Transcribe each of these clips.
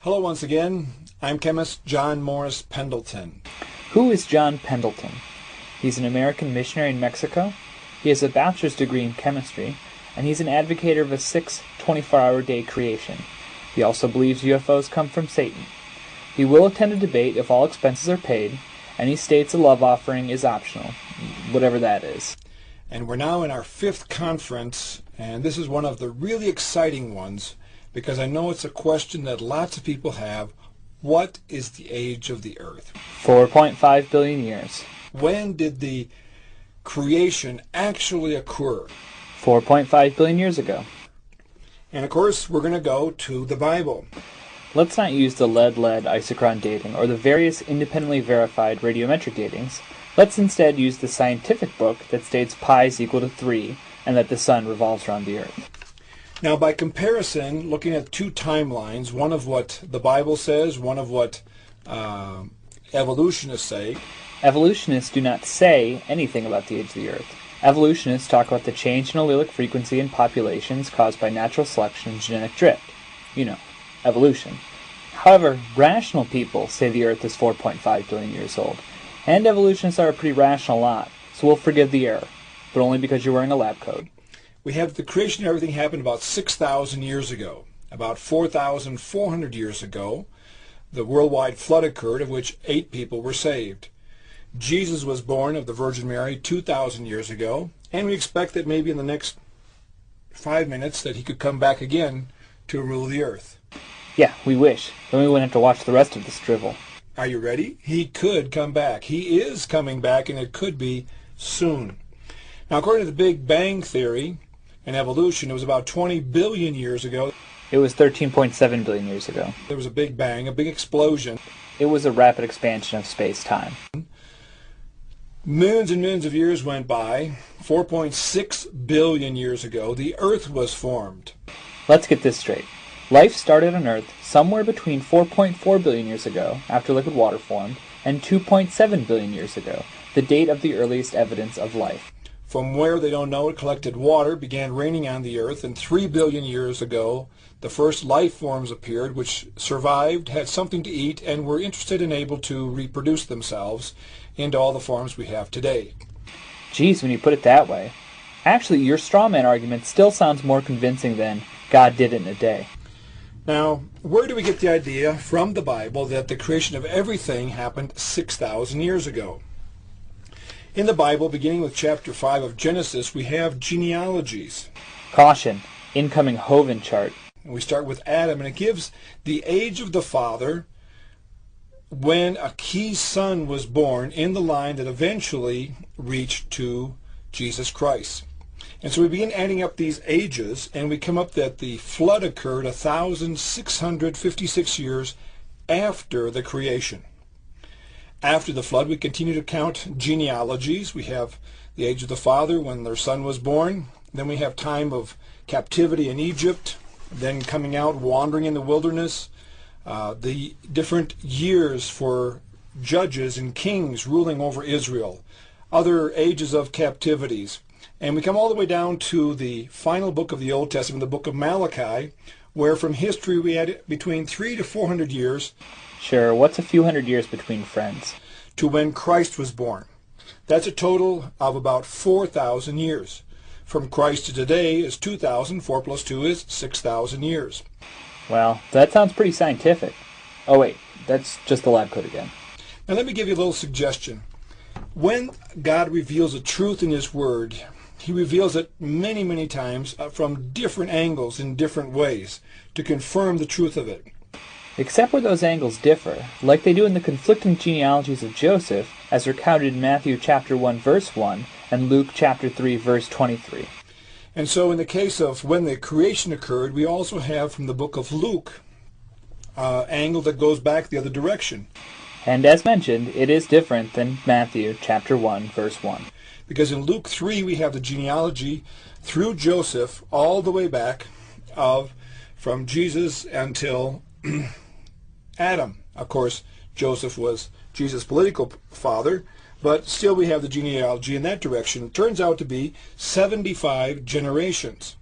Hello once again. I'm chemist John Morris Pendleton. Who is John Pendleton? He's an American missionary in Mexico. He has a bachelor's degree in chemistry, and he's an advocate of a 24-hour-day creation. He also believes UFOs come from Satan. He will attend a debate if all expenses are paid, and he states a love offering is optional, whatever that is. And we're now in our 5th conference, and this is one of the really exciting ones because I know it's a question that lots of people have. What is the age of the earth? 4.5 billion years. When did the creation actually occur? 4.5 billion years ago. And of course, we're going to go to the Bible. Let's not use the lead-lead isochron dating or the various independently verified radiometric datings. Let's instead use the scientific book that states pi is equal to 3 and that the sun revolves around the earth. Now, by comparison, looking at two timelines, one of what the Bible says, one of what evolutionists say. Evolutionists do not say anything about the age of the earth. Evolutionists talk about the change in allelic frequency in populations caused by natural selection and genetic drift. You know, evolution. However, rational people say the earth is 4.5 billion years old. And evolutionists are a pretty rational lot, so we'll forgive the error, but only because you're wearing a lab coat. We have the creation of everything happened about 6,000 years ago. About 4,400 years ago, the worldwide flood occurred, of which 8 people were saved. Jesus was born of the Virgin Mary 2,000 years ago, and we expect that maybe in the next 5 minutes that he could come back again to rule the earth. Yeah, we wish. Then we wouldn't have to watch the rest of this drivel. Are you ready? He could come back. He is coming back, and it could be soon. Now, according to the Big Bang Theory and evolution, it was about 20 billion years ago. It was 13.7 billion years ago. There was a big bang, a big explosion. It was a rapid expansion of space-time. Millions and millions of years went by. 4.6 billion years ago, the Earth was formed. Let's get this straight. Life started on Earth somewhere between 4.4 billion years ago, after liquid water formed, and 2.7 billion years ago, the date of the earliest evidence of life. From where they don't know, it collected water, began raining on the Earth, and 3 billion years ago, the first life forms appeared, which survived, had something to eat, and were interested and able to reproduce themselves into all the forms we have today. Geez, when you put it that way. Actually, your straw man argument still sounds more convincing than God did it in a day. Now, where do we get the idea from the Bible that the creation of everything happened 6,000 years ago? In the Bible, beginning with chapter 5 of Genesis, we have genealogies. Caution, incoming Hovind chart. And we start with Adam, and it gives the age of the father when a key son was born in the line that eventually reached to Jesus Christ. And so we begin adding up these ages, and we come up that the flood occurred 1,656 years after the creation. After the flood, we continue to count genealogies. We have the age of the father when their son was born. Then we have time of captivity in Egypt, then coming out, wandering in the wilderness, the different years for judges and kings ruling over Israel, other ages of captivities. And we come all the way down to the final book of the Old Testament, the book of Malachi, where from history we add between 300 to 400 years. Sure, what's a few hundred years between friends? To when Christ was born. That's a total of about 4,000 years. From Christ to today is 2,000. 4 plus 2 is 6,000 years. Well, that sounds pretty scientific. Oh wait, that's just the lab coat again. Now let me give you a little suggestion. When God reveals a truth in His Word, He reveals it many, many times from different angles in different ways to confirm the truth of it. Except where those angles differ, like they do in the conflicting genealogies of Joseph, as recounted in Matthew chapter 1 verse 1 and Luke chapter 3 verse 23. And so in the case of when the creation occurred, we also have from the book of Luke angle that goes back the other direction. And as mentioned, it is different than Matthew chapter 1 verse 1. Because in Luke 3 we have the genealogy through Joseph all the way back from Jesus until Adam. Of course, Joseph was Jesus' political father, but still we have the genealogy in that direction. It turns out to be 75 generations.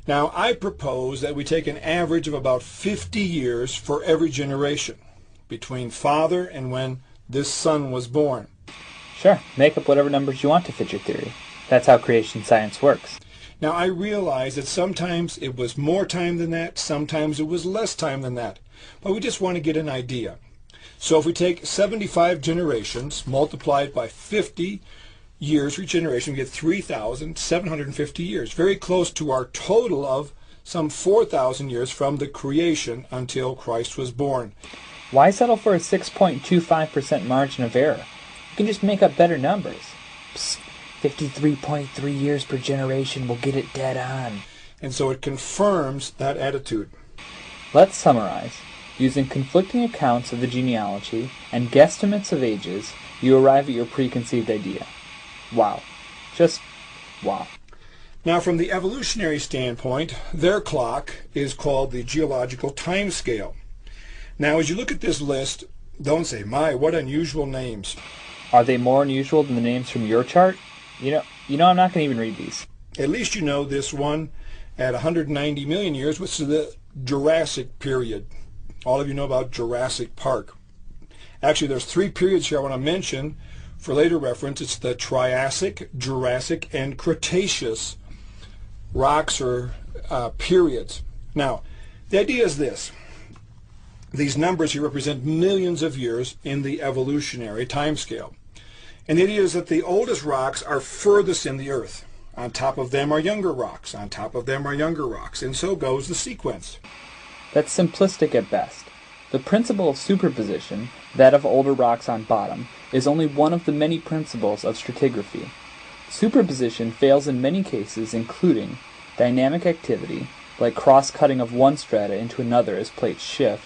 Now, I propose that we take an average of about 50 years for every generation, between father and when this son was born. Sure, make up whatever numbers you want to fit your theory. That's how creation science works. Now, I realize that sometimes it was more time than that, sometimes it was less time than that, but we just want to get an idea. So if we take 75 generations, multiplied by 50 years for each generation, we get 3,750 years, very close to our total of some 4,000 years from the creation until Christ was born. Why settle for a 6.25% margin of error? You can just make up better numbers. Psst, 53.3 years per generation will get it dead on. And so it confirms that attitude. Let's summarize. Using conflicting accounts of the genealogy and guesstimates of ages, you arrive at your preconceived idea. Wow. Just wow. Now, from the evolutionary standpoint, their clock is called the geological time scale. Now, as you look at this list, don't say, my, what unusual names. Are they more unusual than the names from your chart? You know, I'm not going to even read these. At least you know this one at 190 million years, which is the Jurassic period. All of you know about Jurassic Park. Actually, there's 3 periods here I want to mention for later reference. It's the Triassic, Jurassic, and Cretaceous rocks or periods. Now, the idea is this. These numbers here represent millions of years in the evolutionary time scale. And the idea is that the oldest rocks are furthest in the earth. On top of them are younger rocks. On top of them are younger rocks. And so goes the sequence. That's simplistic at best. The principle of superposition, that of older rocks on bottom, is only one of the many principles of stratigraphy. Superposition fails in many cases, including dynamic activity, like cross-cutting of one strata into another as plates shift,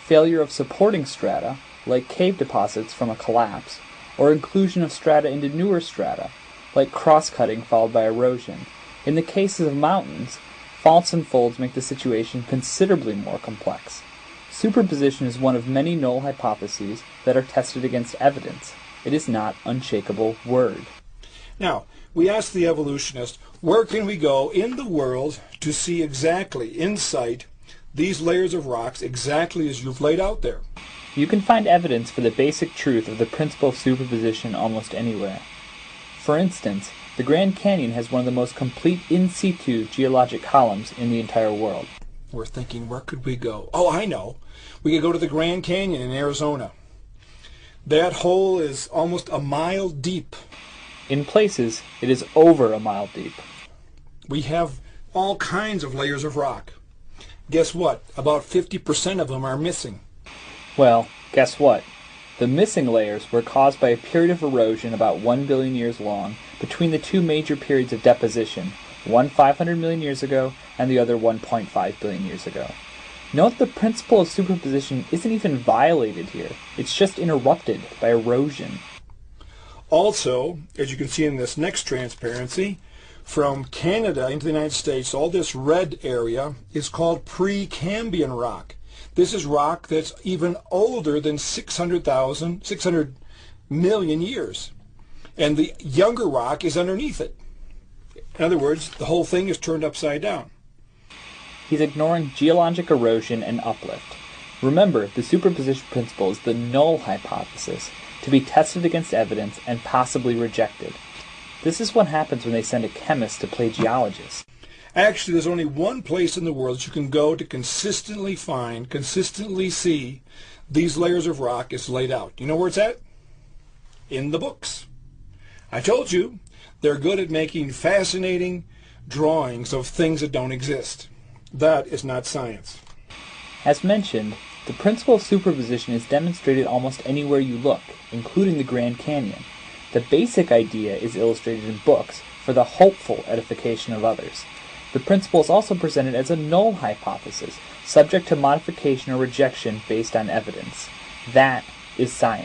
failure of supporting strata, like cave deposits from a collapse, or inclusion of strata into newer strata, like cross-cutting followed by erosion. In the cases of mountains, faults and folds make the situation considerably more complex. Superposition is one of many null hypotheses that are tested against evidence. It is not unshakable word. Now, we asked the evolutionist, where can we go in the world to see exactly, in sight, these layers of rocks exactly as you've laid out there? You can find evidence for the basic truth of the principle of superposition almost anywhere. For instance, the Grand Canyon has one of the most complete in situ geologic columns in the entire world. We're thinking, where could we go? Oh, I know. We could go to the Grand Canyon in Arizona. That hole is almost a mile deep. In places, it is over a mile deep. We have all kinds of layers of rock. Guess what? About 50% of them are missing. Well, guess what? The missing layers were caused by a period of erosion about 1 billion years long between the 2 major periods of deposition, one 500 million years ago and the other 1.5 billion years ago. Note the principle of superposition isn't even violated here. It's just interrupted by erosion. Also, as you can see in this next transparency, from Canada into the United States, all this red area is called Precambrian rock. This is rock that's even older than 600 million years. And the younger rock is underneath it. In other words, the whole thing is turned upside down. He's ignoring geologic erosion and uplift. Remember, the superposition principle is the null hypothesis, to be tested against evidence and possibly rejected. This is what happens when they send a chemist to play geologist. Actually, there's only one place in the world that you can go to consistently find, consistently see these layers of rock is laid out. You know where it's at? In the books. I told you, they're good at making fascinating drawings of things that don't exist. That is not science. As mentioned, the principle of superposition is demonstrated almost anywhere you look, including the Grand Canyon. The basic idea is illustrated in books for the hopeful edification of others. The principle is also presented as a null hypothesis, subject to modification or rejection based on evidence. That is science.